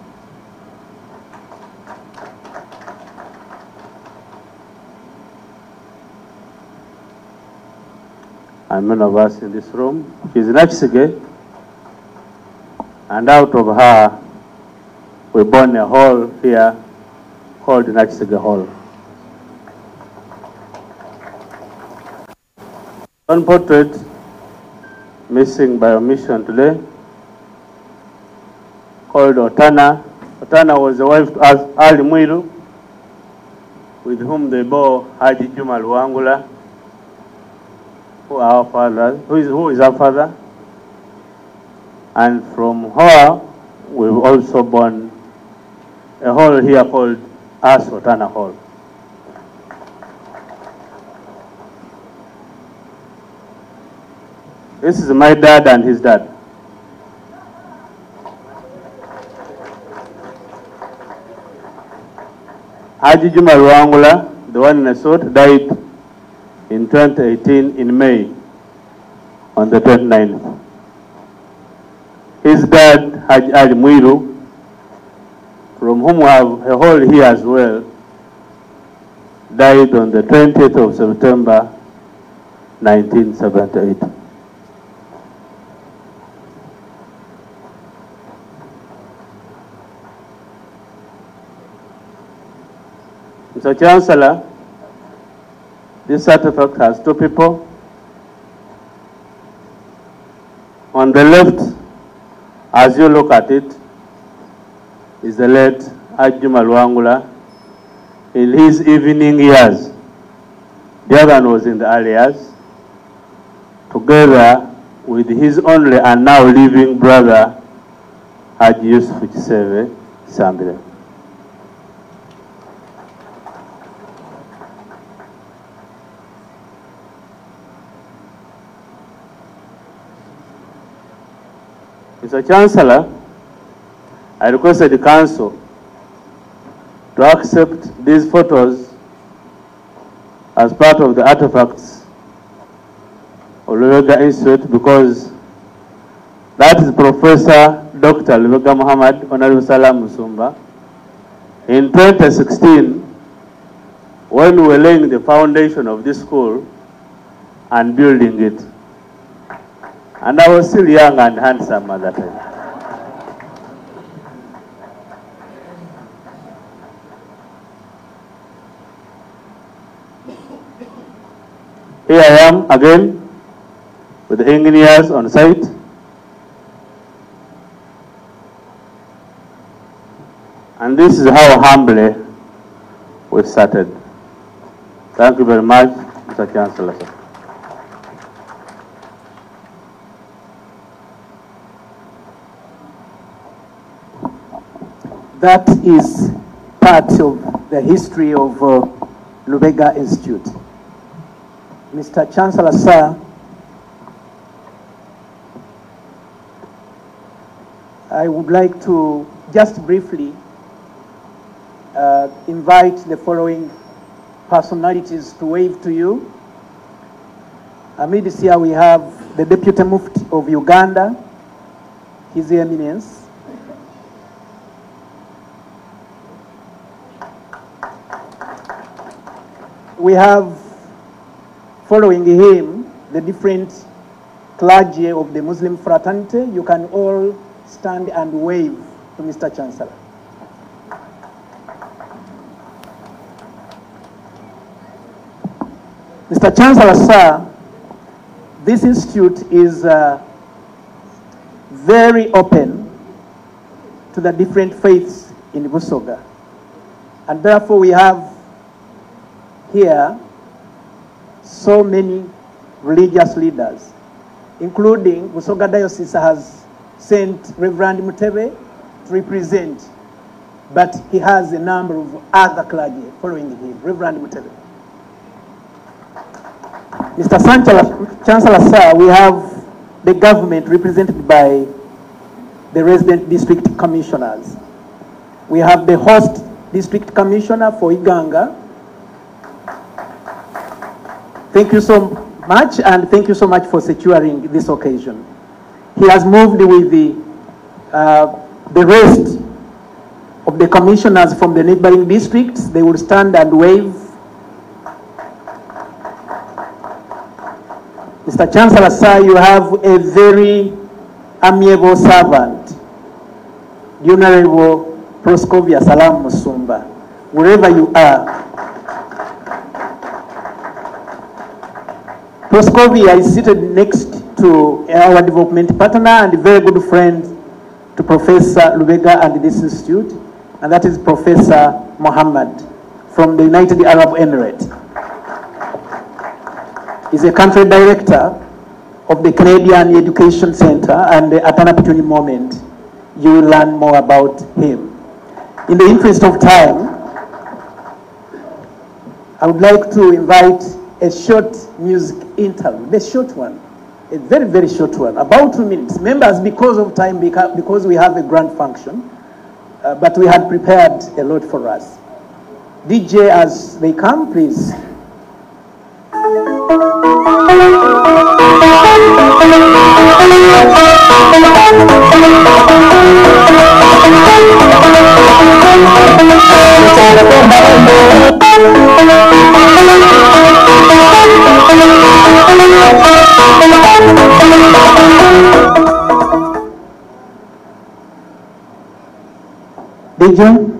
And many of us in this room. She's in Achsige, and out of her, we born a hall here called Achsige Hall. One portrait missing by omission today, called Otana. Otana was the wife to Ali Mwilu, with whom they bore Haji Juma Luangula, who is our father. And from her, we've also born a hall here called Otana Hall. This is my dad and his dad. Haji Juma Luangula, the one in Lesotho, died in 2018 in May, on the 29th. His dad, Haji Ali Mwilu, from whom we have a hall here as well, died on the 20th of September, 1978. Mr. Chancellor, this artifact has two people. On the left, as you look at it, is the late Ajuma Luangula in his evening years. The other one was in the early years, together with his only and now living brother, Haji Yusuf Chiseve Sambile. Mr. Chancellor, I requested the Council to accept these photos as part of the artifacts of Lubega Institute because that is Professor Dr. Lubega Muhammad Honorable Salam Musumba. In 2016, when we were laying the foundation of this school and building it, and I was still young and handsome at that time. Here I am again with the engineers on site. And this is how humbly we started. Thank you very much, Mr. Chancellor. Sir. That is part of the history of Lubega Institute. Mr. Chancellor, sir, I would like to just briefly invite the following personalities to wave to you. Amidst here we have the Deputy Mufti of Uganda, His Eminence. We have, following him, the different clergy of the Muslim fraternity. You can all stand and wave to Mr. Chancellor. Mr. Chancellor, sir, this institute is very open to the different faiths in Busoga. And therefore we have here so many religious leaders, including Busoga Diocese has sent Reverend Mutebe to represent, but he has a number of other clergy following him. Reverend Mutebe. Mr. Chancellor, sir, we have the government represented by the resident district commissioners. We have the host district commissioner for Iganga. Thank you so much, and thank you so much for securing this occasion. He has moved with the rest of the commissioners from the neighboring districts. They will stand and wave. Mr. Chancellor, sir, you have a very amiable servant, the Honorable Proscovia Salam Musumba, wherever you are. Proscovia is seated next to our development partner and a very good friend to Professor Lubega and this institute, and that is Professor Mohammed from the United Arab Emirates. He's a country director of the Canadian Education Center, and at an opportune moment, you will learn more about him. In the interest of time, I would like to invite a short music interlude, a short one, a very, very short one, about 2 minutes. Members, because of time, because we have a grand function, but we had prepared a lot for us. DJ, as they come, please. DJ.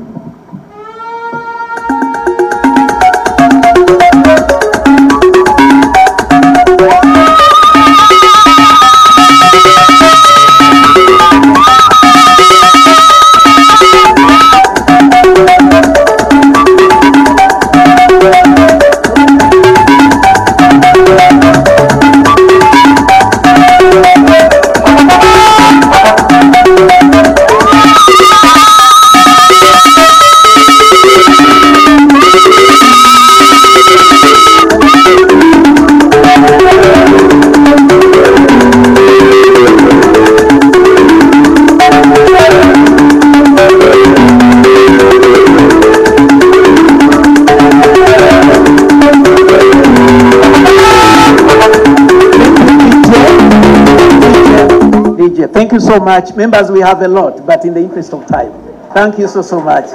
Thank you so much. Members, we have a lot, but in the interest of time. Thank you so much.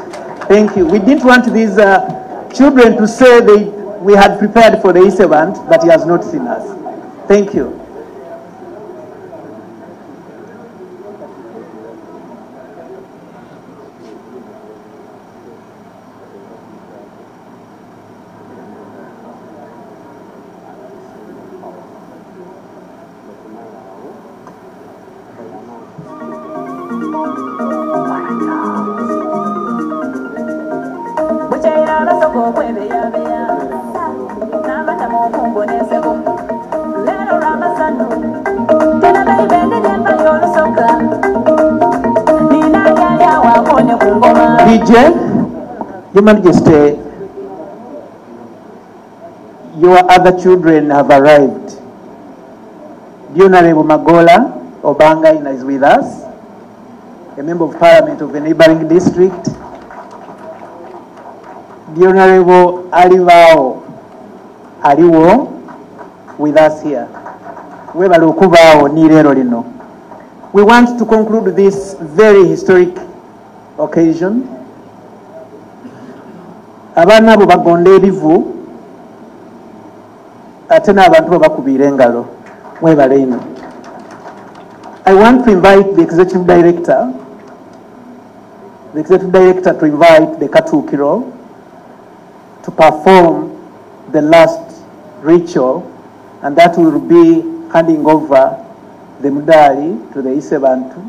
Thank you. We didn't want these children to say we had prepared for the East event, but he has not seen us. Thank you. DJ, Your Majesty, your other children have arrived. The Honorable Magola Obanga is with us, a member of Parliament of the neighboring district. The Honorable Aliwo with us here. We want to conclude this very historic occasion. Abana abo bagonda ebivu ate n'abantu bakubira engalo mwebale ino. I want to invite the executive director to invite the Katukiro to perform the last ritual, and that will be handing over the medali to the Isebantu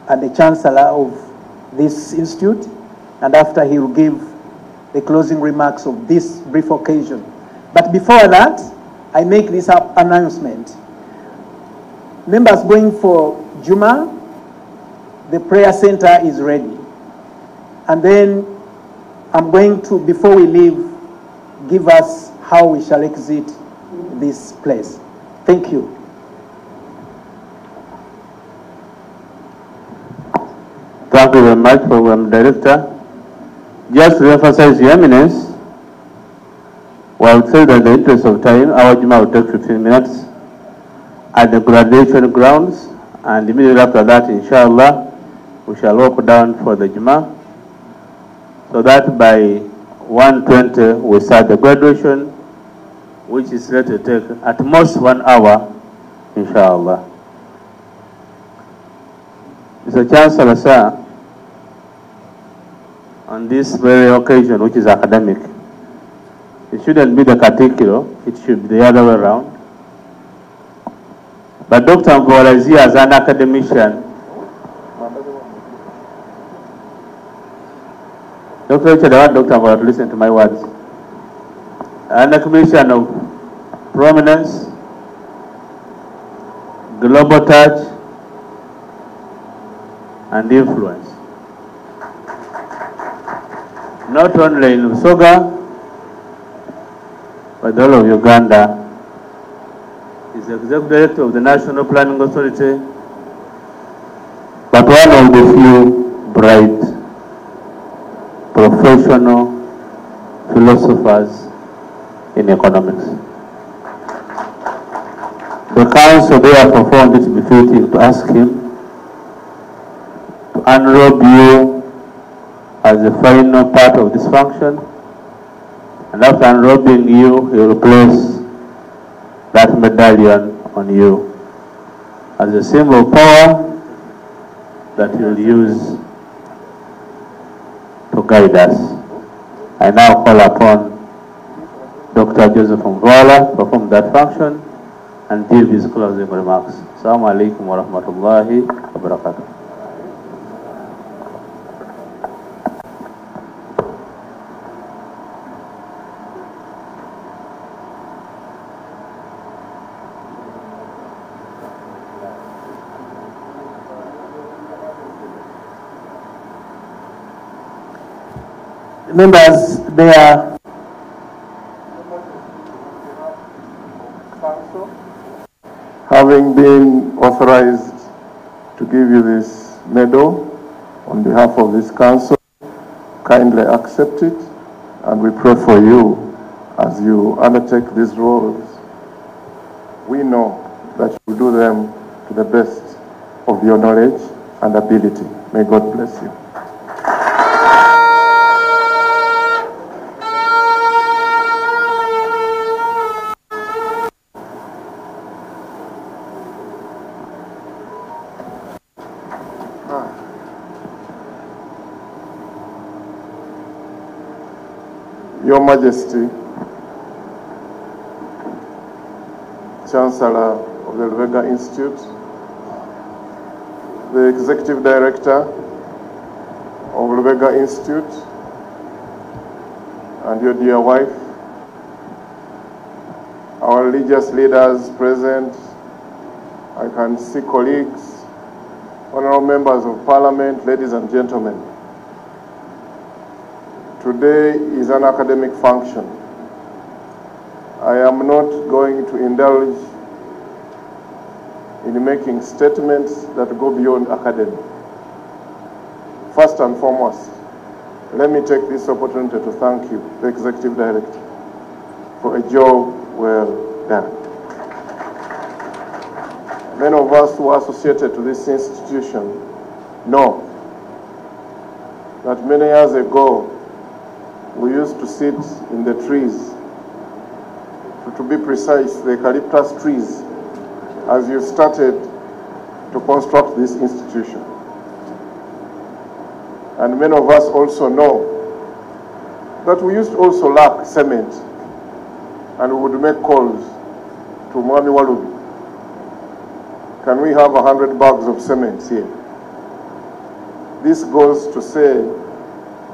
and the Chancellor of this institute, and after he will give the closing remarks of this brief occasion. But before that, I make this announcement. Members going for Juma, the prayer center is ready. And then I'm going to, before we leave, give us how we shall exit this place. Thank you. Thank you very much, Program Director. Just to emphasize Your Eminence, we have said that in the interest of time, our Juma will take 15 minutes at the graduation grounds, and immediately after that, inshallah, we shall walk down for the Juma, so that by 1:20 we start the graduation, which is set to take at most 1 hour, inshallah. Mr. Chancellor, sir, on this very occasion, which is academic, it shouldn't be the Amatikkira, it should be the other way around. But Dr. Mvola is here as an academician. Dr. Richard, I want Dr. Mvola to listen to my words. An academician of prominence, global touch, and influence. Not only in Busoga, but all of Uganda. He's the Executive Director of the National Planning Authority, but one of the few bright, professional philosophers in economics. The Council therefore found it befitting to ask him to unrobe you as the final part of this function, and after unrobing you, he will place that medallion on you as a symbol of power that he will use to guide us. I now call upon Dr. Joseph Mvola to perform that function and give his closing remarks. Assalamu alaikum wa rahmatullahi wa barakatuh. Members, they are having been authorized to give you this medal on behalf of this council, kindly accept it, and we pray for you as you undertake these roles. We know that you will do them to the best of your knowledge and ability. May God bless you. Your Majesty, Chancellor of the Lubega Institute, the Executive Director of Lubega Institute, and your dear wife, our religious leaders present, I can see colleagues, honorable members of Parliament, ladies and gentlemen. Today is an academic function. I am not going to indulge in making statements that go beyond academic. First and foremost, let me take this opportunity to thank you, the Executive Director, for a job well done. Many of us who are associated to this institution know that many years ago, we used to sit in the trees, to be precise, the eucalyptus trees, as you started to construct this institution. And many of us also know that we used to also lack cement and we would make calls to Mwami Walubi. Can we have 100 bags of cement here? This goes to say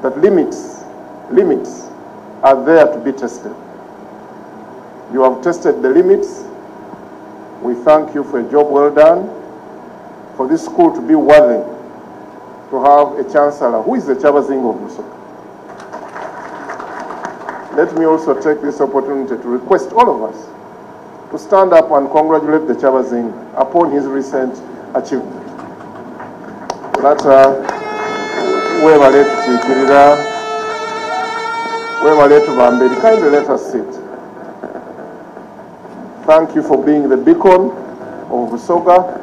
that limits are there to be tested. You have tested the limits. We thank you for a job well done, for this school to be worthy to have a chancellor who is the Chabazinga of Busoga. Let me also take this opportunity to request all of us to stand up and congratulate the Chabazinga upon his recent achievement. Kindly let us sit. Thank you for being the beacon of Busoga.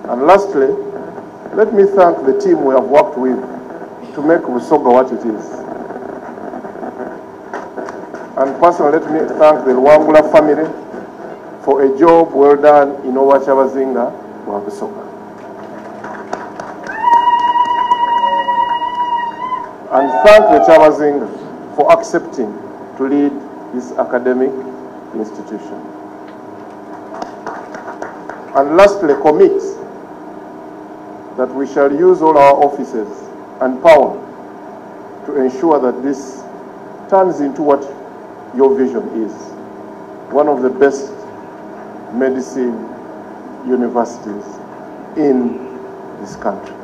And lastly, let me thank the team we have worked with to make Busoga what it is. And personally, let me thank the Luwangula family for a job well done in our Chabazinga wa Busoga. And thank the Chabazinga for accepting to lead this academic institution. And lastly, commit that we shall use all our offices and power to ensure that this turns into what your vision is, one of the best medicine universities in this country.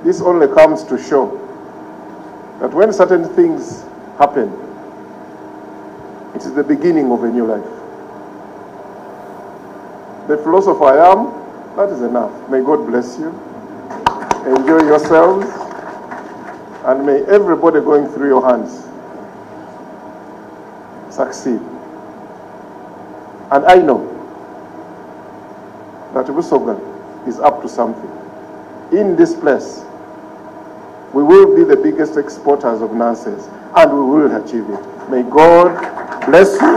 This only comes to show that when certain things happen, it is the beginning of a new life. The philosopher I am, that is enough. May God bless you. Enjoy yourselves. And may everybody going through your hands succeed. And I know that Busoga is up to something. In this place, we will be the biggest exporters of nonsense, and we will achieve it. May God bless you,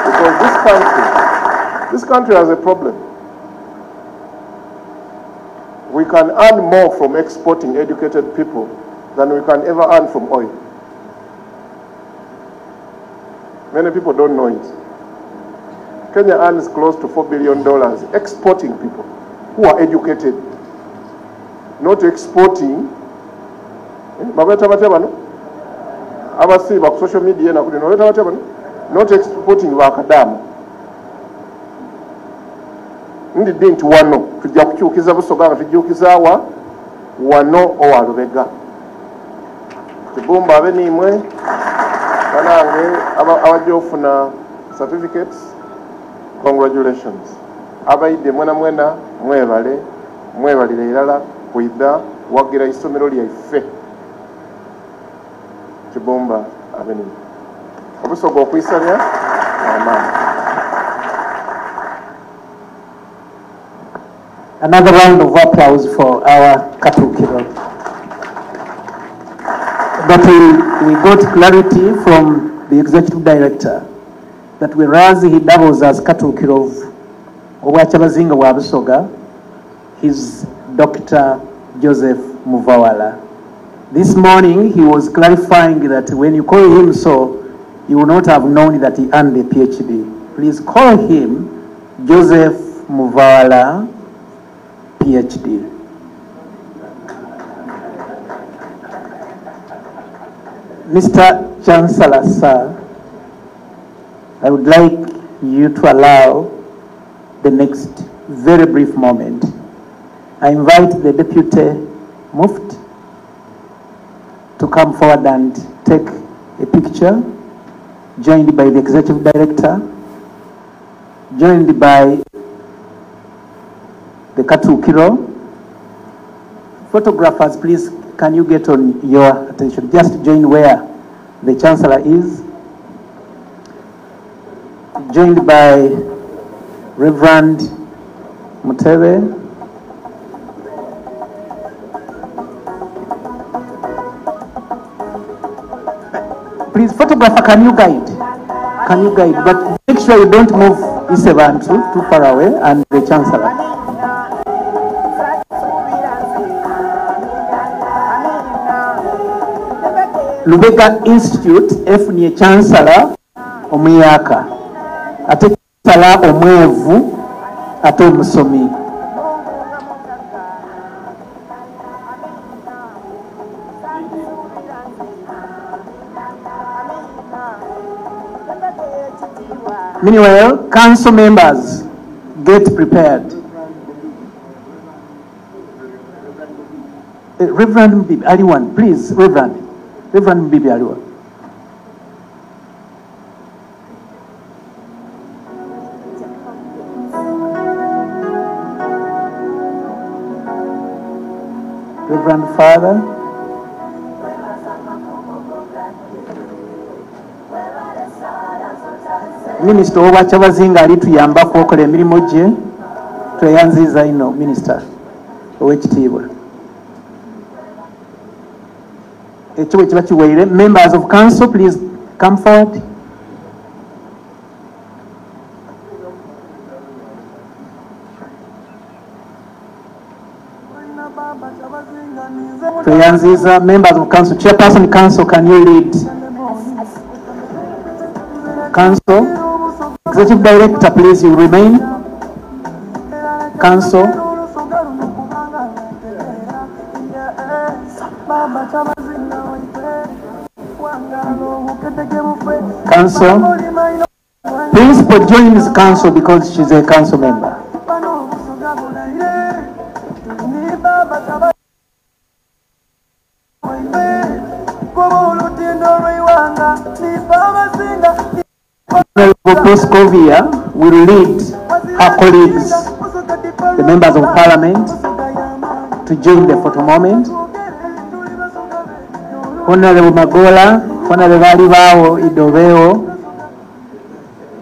because this country has a problem. We can earn more from exporting educated people than we can ever earn from oil. Many people don't know it. Kenya earns close to $4 billion exporting people who are educated, not exporting. Social media, not exporting wakadamu. Ndi bintu wano tujja kukyukiza Busoga nga tujukiza wano owa Lubega. Kibumba abenimwe banange abajja ofuna certificates, congratulations. Abayidde mwena mwebalire irala kwidda wagira isomero lyaife. Kibumba abenimwe Obusoga okwisanya amaani. Another round of applause for our Katukiro. But we got clarity from the executive director that whereas he doubles as Katukiro of Chabazinga wa Busoga, he's Dr. Joseph Muvawala. This morning he was clarifying that when you call him so, you will not have known that he earned a PhD. Please call him Joseph Muvawala, PhD. Mr. Chancellor, sir, I would like you to allow the next very brief moment. I invite the Deputy Mufti to come forward and take a picture, joined by the Executive Director, joined by the Katukiro. Photographers, please, can you get on your attention? Just join where the Chancellor is. Joined by Reverend Mutebe. Please, photographer, can you guide? Can you guide? But make sure you don't move Isevan too far away, and the Chancellor. Lubega Institute efunye chancellor omuyaka ate chancellor omwevu ate omusomi. Meanwhile, council members get prepared. Reverend Mbibi, anyone, please, Reverend Mbibi, anyone. Reverend Father. Minister owa Kyabazinga alituyambako okola emirimu gye tweyanziza ino Minister ow'ekitiibwa. Ekyo bwe kiba kiweire. Members of council, please come forward. Tweyanziza. Members of council, chairperson council, can you lead? Council. Executive Director, please, you remain. Council. Council. Principal joins council because she's a council member. Proscovia will lead her colleagues, the members of parliament, to join the photo moment. Honorable Magola, Honorable Alibao Idoveo.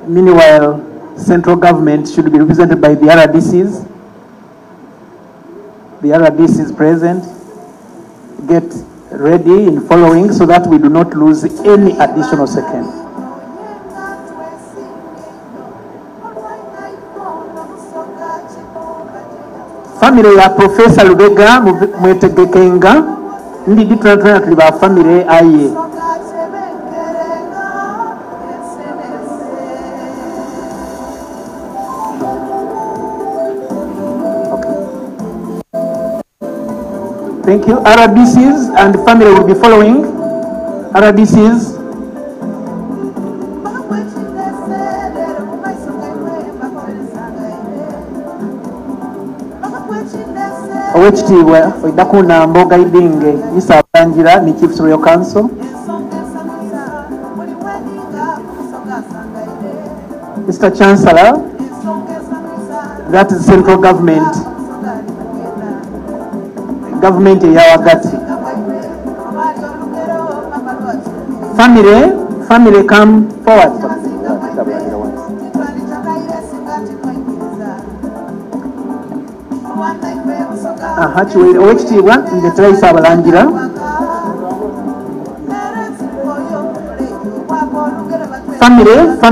Meanwhile, central government should be represented by the RDCs. The RDCs present. Get ready in following so that we do not lose any additional second. Family ya Professor Lubega mwetegekenga ndi tunatuna tuli ba family aye. Okay. Thank you. RDCs and family will be following. RDCs. Owekitiibwa Oidakuna Mboga Idinge Isabangira ni Chief Royal Council. Mr. Chancellor, that is central government. Government yawagati. Family come forward. Chiwere owekitiibwa ndetera Isaabalangira. Family.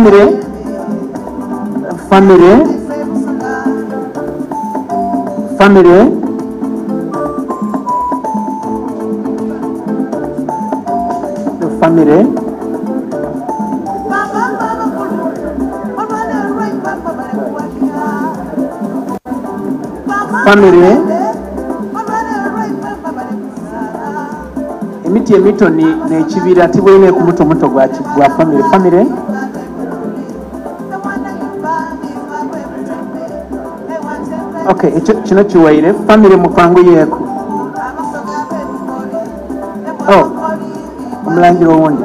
Emiti emito n'ekibira tibwine ku muto gwa family. Okay, kino kiwaire family mukwangu yeeko. Oh, omulangira owundi.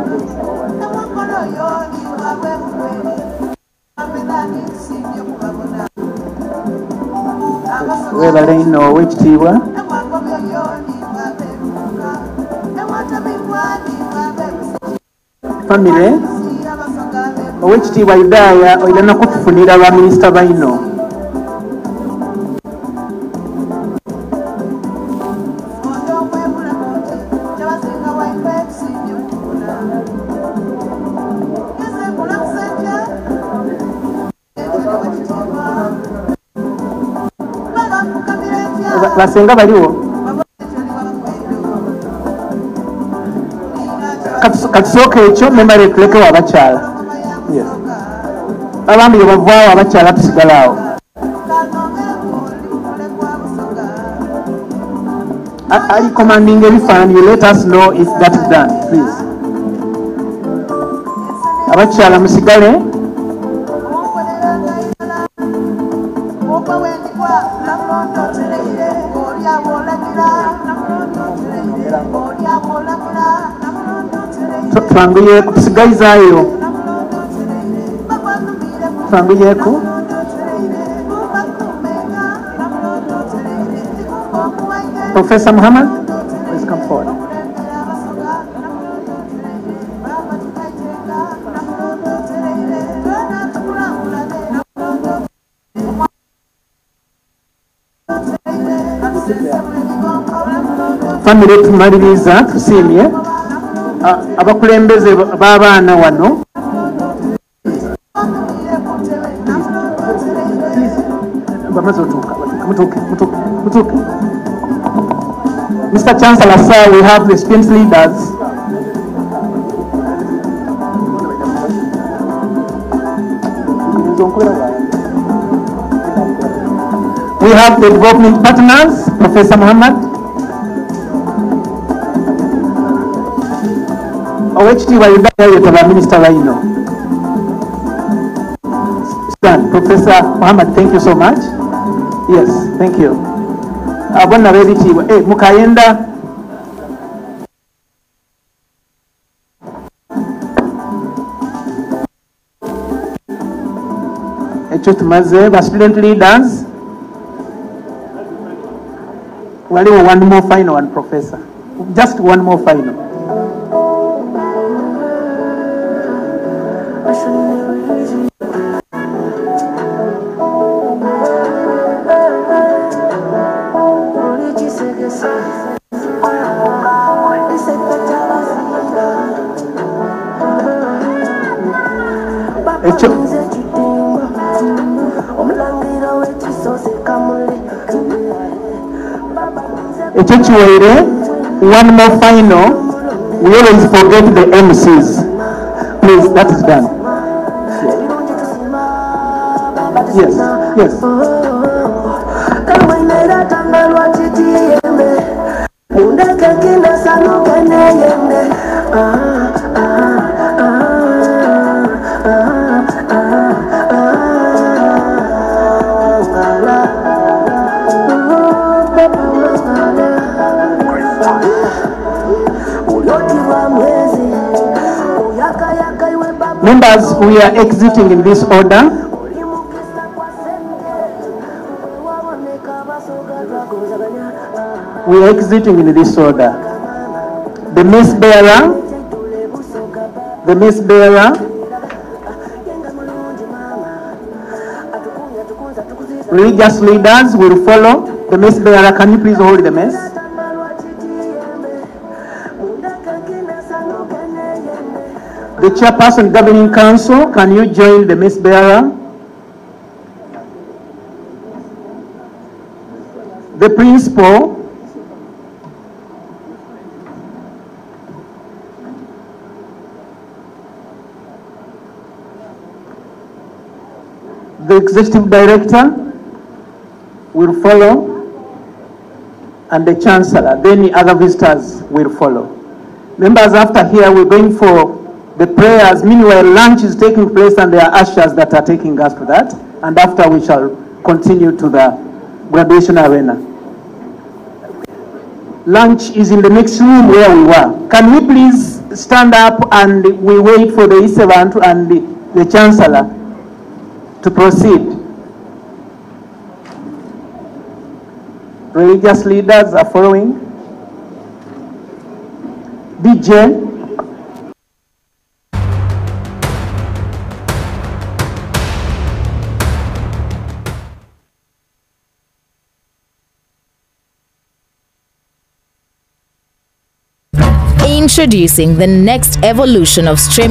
Webale ino owekitiibwa. Family owekitiibwa Yudaya oyina kutufunira ba minisita baino. Basenga baliwo. katusooka ekyo memale tulekewo abakyala abambi bavaawo abakyala tusigalaawo ali commanding ebifaananyi let us know if that is done please abakyala musigale twanguyeeko tusigalizaayo twanguyeeko Professor Muhammad, please come forward. Family tumaliriza tusiimye abakulembeze b'abaana wano bamaze otuuka mutuuke Mr. Chancellor, sir, we have the student leaders. We have the development partners, Professor Muhammad. Owekitiibwa Uganda yetaba Minister Raino. Stand, Professor Muhammad, thank you so much. Yes, thank you. Abonna bebitiibwa mukayenda ekyo tumaze ba student leaders waliwo one more final one professor just one more final one more final. We always forget the MCs. Please, that is done. Yes, yes. Members, we are exiting in this order. We are exiting in this order. The mace bearer, religious leaders will follow. The mace bearer, can you please hold the mace? The chairperson governing council, can you join the mace bearer? The principal, the executive director will follow, and the chancellor, then the other visitors will follow. Members, after here, we're going for the prayers. Meanwhile, lunch is taking place and there are ushers that are taking us to that. And after we shall continue to the graduation arena. Lunch is in the next room where we were. Can we please stand up and we wait for the E7 and the Chancellor to proceed? Religious leaders are following. DJ. Introducing the next evolution of streaming